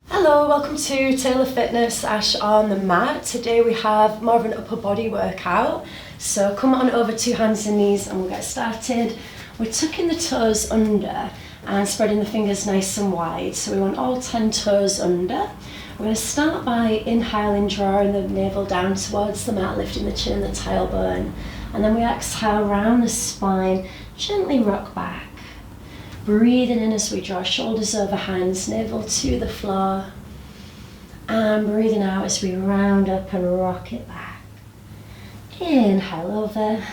Hello, welcome to Taylor Fitness, Ash on the mat. Today we have more of an upper body workout. So come on over to hands and knees and we'll get started. We're tucking the toes under and spreading the fingers nice and wide. So we want all 10 toes under. We're going to start by inhaling, drawing the navel down towards the mat, lifting the chin and the tailbone. And then we exhale round the spine, gently rock back. Breathing in as we draw shoulders over hands, navel to the floor. And breathing out as we round up and rock it back. Inhale over.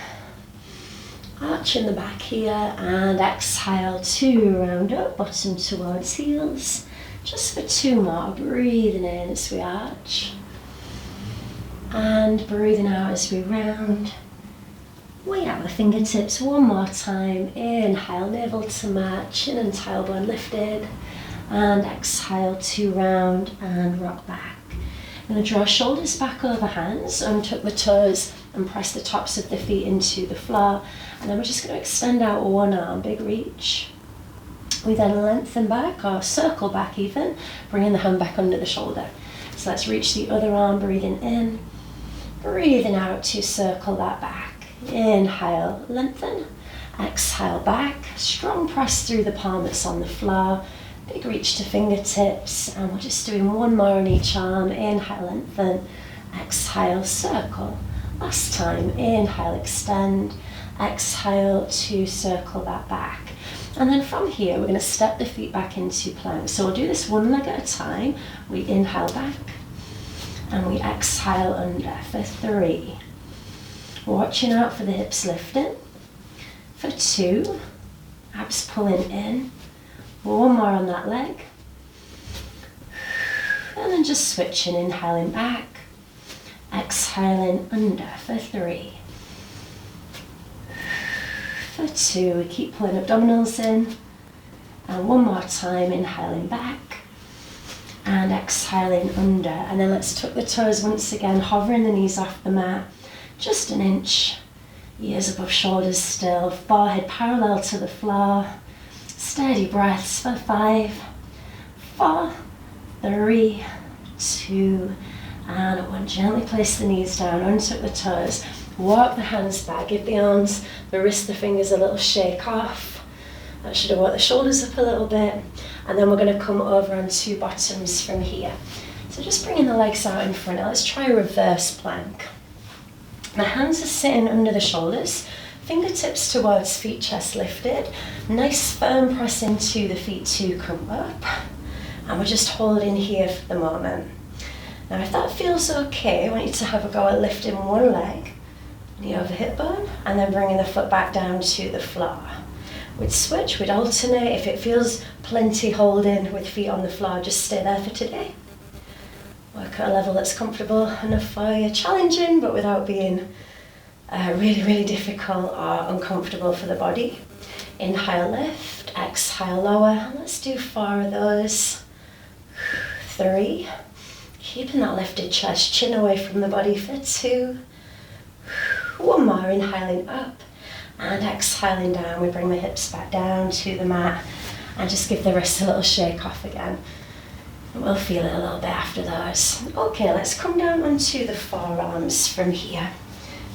Arching the back here and exhale to round up, bottom towards heels. Just for 2 more, breathing in as we arch. And breathing out as we round. Way out the fingertips, 1 more time. Inhale, navel to mat, chin and tailbone lifted. And exhale to round and rock back. I'm going to draw shoulders back over hands, untuck the toes and press the tops of the feet into the floor. And then we're just going to extend out 1 arm, big reach. We then lengthen back or circle back even, bringing the hand back under the shoulder. So let's reach the other arm, breathing in, breathing out to circle that back. Inhale, lengthen, exhale back, strong press through the palm that's on the floor, big reach to fingertips, and we're just doing 1 more on each arm. Inhale, lengthen, exhale, circle. Last time, inhale, extend, exhale to circle that back. And then from here, we're going to step the feet back into plank. So we'll do this 1 leg at a time. We inhale back, and we exhale under for 3. Watching out for the hips lifting. For 2, abs pulling in. 1 more on that leg. And then just switching, inhaling back. Exhaling under for 3. For 2, we keep pulling abdominals in. And 1 more time, inhaling back. And exhaling under. And then let's tuck the toes once again, hovering the knees off the mat. Just 1 inch, ears above shoulders still, forehead parallel to the floor. Steady breaths for 5, 4, 3, 2, and 1. Gently place the knees down, untuck the toes, walk the hands back, give the arms, the wrists, the fingers a little shake off. That should have walked the shoulders up a little bit. And then we're going to come over onto bottoms from here. So just bringing the legs out in front. Now let's try a reverse plank. The hands are sitting under the shoulders, fingertips towards feet, chest lifted. Nice firm press into the feet to come up. And we're just holding here for the moment. Now if that feels okay, I want you to have a go at lifting 1 leg, knee over hip bone, and then bringing the foot back down to the floor. We'd switch, we'd alternate. If it feels plenty holding with feet on the floor, just stay there for today. Work at a level that's comfortable enough for you, challenging but without being really, really difficult or uncomfortable for the body. Inhale, lift, exhale, lower, and let's do 4 of those. 3, keeping that lifted chest, chin away from the body for 2. 1 more, inhaling up and exhaling down. We bring the hips back down to the mat and just give the wrists a little shake off again. We'll feel it a little bit after those. Okay, let's come down onto the forearms from here.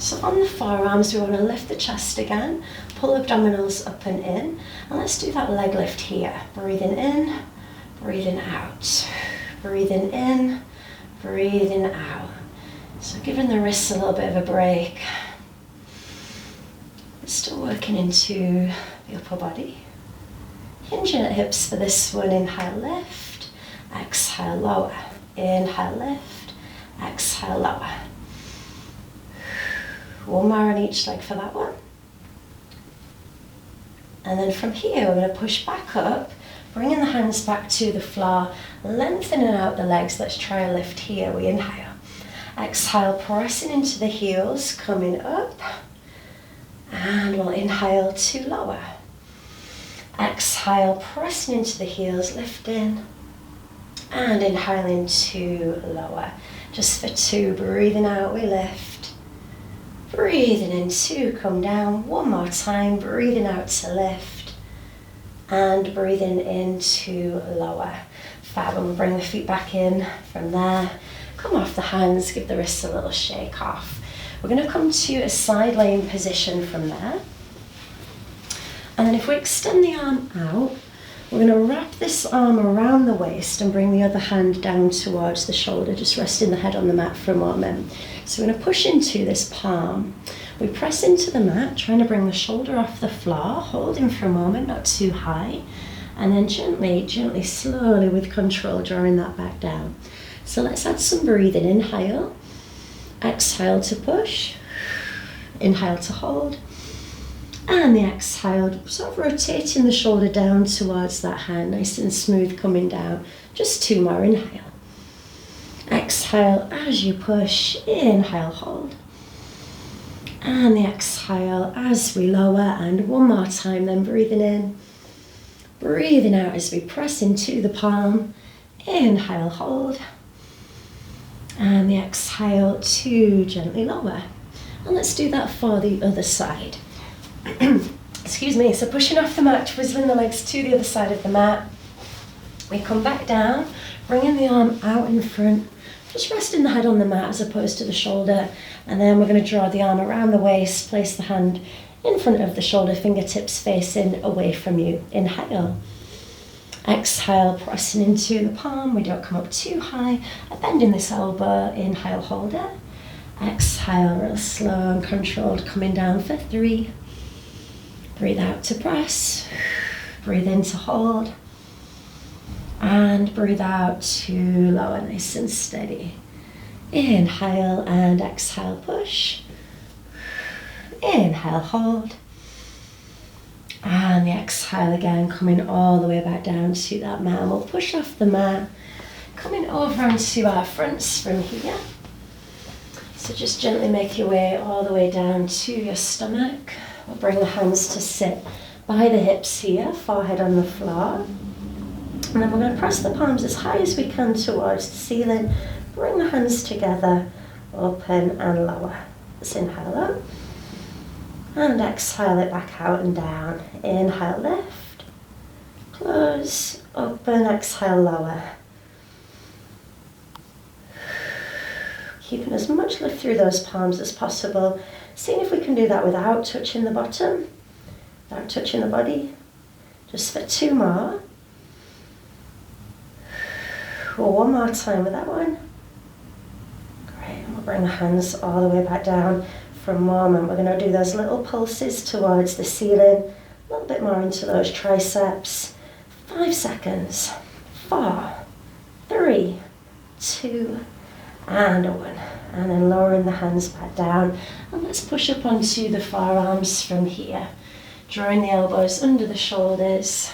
So on the forearms, we want to lift the chest again, pull abdominals up and in, and let's do that leg lift here. Breathing in, breathing out. Breathing in, breathing out. So giving the wrists a little bit of a break. Still working into the upper body. Hinging at hips for this one, inhale, lift. Exhale, lower. Inhale, lift. Exhale, lower. 1 more on each leg for that one. And then from here, we're going to push back up, bringing the hands back to the floor, lengthening out the legs. Let's try a lift here. We inhale. Exhale, pressing into the heels, coming up. And we'll inhale to lower. Exhale, pressing into the heels, lifting. And inhaling to lower. Just for 2, breathing out, we lift. Breathing in 2, come down. 1 more time, breathing out to lift. And breathing in to lower. Fab, and we'll bring the feet back in from there. Come off the hands, give the wrists a little shake off. We're going to come to a side laying position from there. And then if we extend the arm out, we're going to wrap this arm around the waist and bring the other hand down towards the shoulder, just resting the head on the mat for a moment. So we're going to push into this palm. We press into the mat, trying to bring the shoulder off the floor, holding for a moment, not too high. And then gently, gently, slowly with control, drawing that back down. So let's add some breathing. Inhale, exhale to push, inhale to hold, and the exhale, sort of rotating the shoulder down towards that hand, nice and smooth coming down. Just 2 more, inhale. Exhale as you push, inhale, hold. And the exhale as we lower, and 1 more time, then breathing in. Breathing out as we press into the palm, inhale, hold. And the exhale to gently lower. And let's do that for the other side. Excuse me, so pushing off the mat, twizzling the legs to the other side of the mat. We come back down, bringing the arm out in front, just resting the head on the mat as opposed to the shoulder. And then we're going to draw the arm around the waist, place the hand in front of the shoulder, fingertips facing away from you. Inhale. Exhale, pressing into the palm. We don't come up too high. Bending this elbow. Inhale, hold it. Exhale, real slow and controlled, coming down for 3. Breathe out to press. Breathe in to hold. And breathe out to lower, nice and steady. Inhale and exhale, push. Inhale, hold. And the exhale again, coming all the way back down to that mat. And we'll push off the mat, coming over onto our fronts from here. So just gently make your way all the way down to your stomach. We'll bring the hands to sit by the hips here, forehead on the floor. And then we're going to press the palms as high as we can towards the ceiling. Bring the hands together, open and lower. Let's inhale up. And exhale it back out and down. Inhale, lift. Close, open, exhale, lower. Keeping as much lift through those palms as possible. Seeing if we can do that without touching the bottom, without touching the body. Just for 2 more. Or 1 more time with that one. Great, and we'll bring the hands all the way back down. For a moment, we're going to do those little pulses towards the ceiling. A little bit more into those triceps. 5 seconds. 4, 3, 2, and 1. And then lowering the hands back down. And let's push up onto the forearms from here. Drawing the elbows under the shoulders.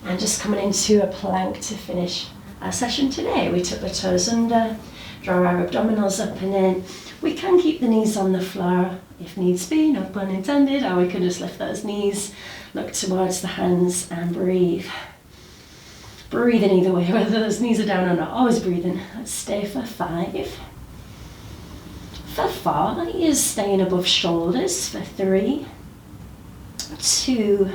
And just coming into a plank to finish our session today. We took the toes under, draw our abdominals up and in. We can keep the knees on the floor if needs be, no pun intended, or we can just lift those knees, look towards the hands and breathe. Breathing either way, whether those knees are down or not, always breathing. Let's stay for 5. For 4, ears staying above shoulders for 3, 2,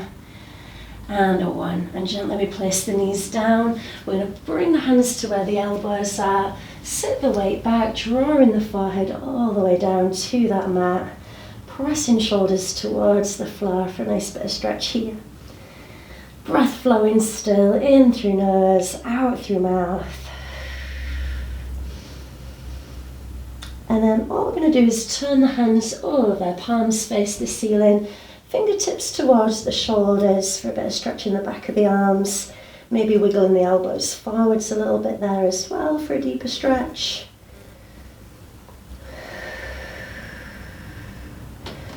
and 1. And gently we place the knees down. We're going to bring the hands to where the elbows are. Sit the weight back, drawing the forehead all the way down to that mat. Pressing shoulders towards the floor for a nice bit of stretch here. Breath flowing still, in through nose, out through mouth. And then all we're going to do is turn the hands over, palms face the ceiling. Fingertips towards the shoulders for a bit of stretch in the back of the arms. Maybe wiggling the elbows forwards a little bit there as well for a deeper stretch.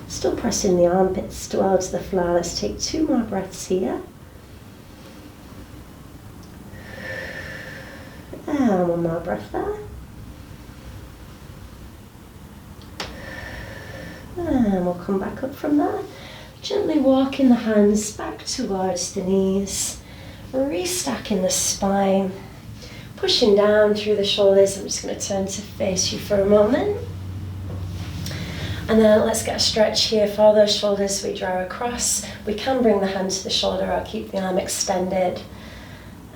Still pressing the armpits towards the floor. Let's take 2 more breaths here. And 1 more breath there. And we'll come back up from there. Gently walking the hands back towards the knees, restacking the spine, pushing down through the shoulders. I'm just going to turn to face you for a moment. And then let's get a stretch here for those shoulders. We draw across. We can bring the hand to the shoulder or keep the arm extended.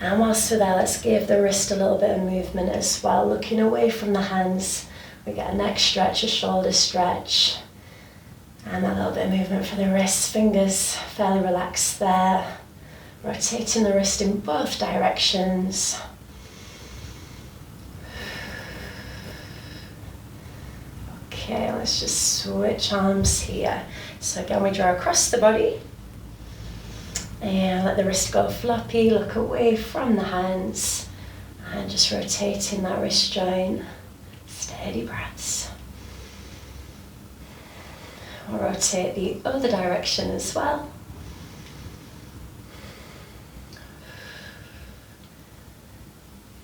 And whilst we're there, let's give the wrist a little bit of movement as well. Looking away from the hands, we get a neck stretch, a shoulder stretch. And that little bit of movement for the wrist, fingers fairly relaxed there. Rotating the wrist in both directions. Okay, let's just switch arms here. So again, we draw across the body. And let the wrist go floppy, look away from the hands. And just rotating that wrist joint. Steady breaths. We'll rotate the other direction as well.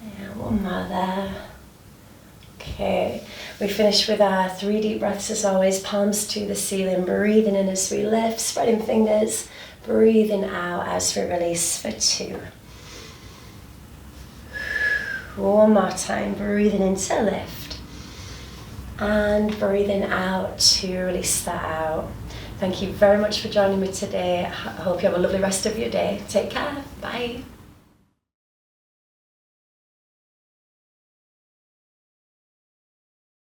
And one more there. Okay, we finish with our 3 deep breaths as always, palms to the ceiling, breathing in as we lift, spreading fingers, breathing out as we release for 2. One more time, breathing in to lift, and breathing out to release that out. Thank you very much for joining me today. I hope you have a lovely rest of your day. Take care, bye.